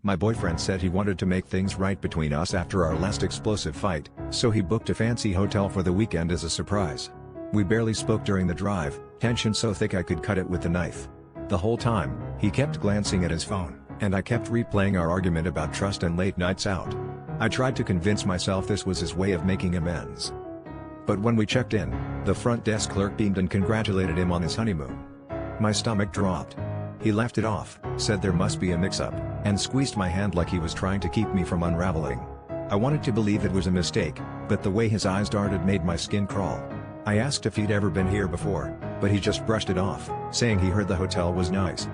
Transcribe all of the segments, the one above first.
My boyfriend said he wanted to make things right between us after our last explosive fight, so he booked a fancy hotel for the weekend as a surprise. We barely spoke during the drive, tension so thick I could cut it with a knife. The whole time, he kept glancing at his phone, and I kept replaying our argument about trust and late nights out. I tried to convince myself this was his way of making amends. But when we checked in, the front desk clerk beamed and congratulated him on his honeymoon. My stomach dropped. He laughed it off, said there must be a mix-up, and squeezed my hand like he was trying to keep me from unraveling. I wanted to believe it was a mistake, but the way his eyes darted made my skin crawl. I asked if he'd ever been here before, but he just brushed it off, saying he heard the hotel was nice.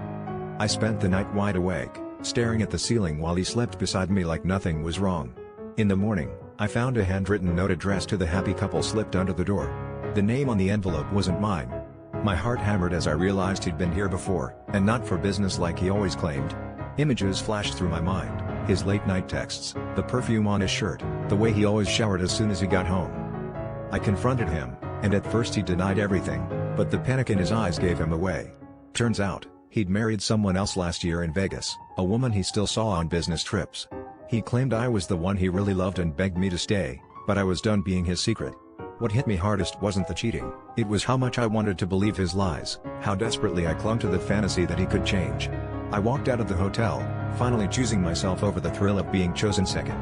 I spent the night wide awake, staring at the ceiling while he slept beside me like nothing was wrong. In the morning, I found a handwritten note addressed to the happy couple slipped under the door. The name on the envelope wasn't mine. My heart hammered as I realized he'd been here before, and not for business like he always claimed. Images flashed through my mind, his late-night texts, the perfume on his shirt, the way he always showered as soon as he got home. I confronted him, and at first he denied everything, but the panic in his eyes gave him away. Turns out, he'd married someone else last year in Vegas, a woman he still saw on business trips. He claimed I was the one he really loved and begged me to stay, but I was done being his secret. What hit me hardest wasn't the cheating, it was how much I wanted to believe his lies, how desperately I clung to the fantasy that he could change. I walked out of the hotel, finally choosing myself over the thrill of being chosen second.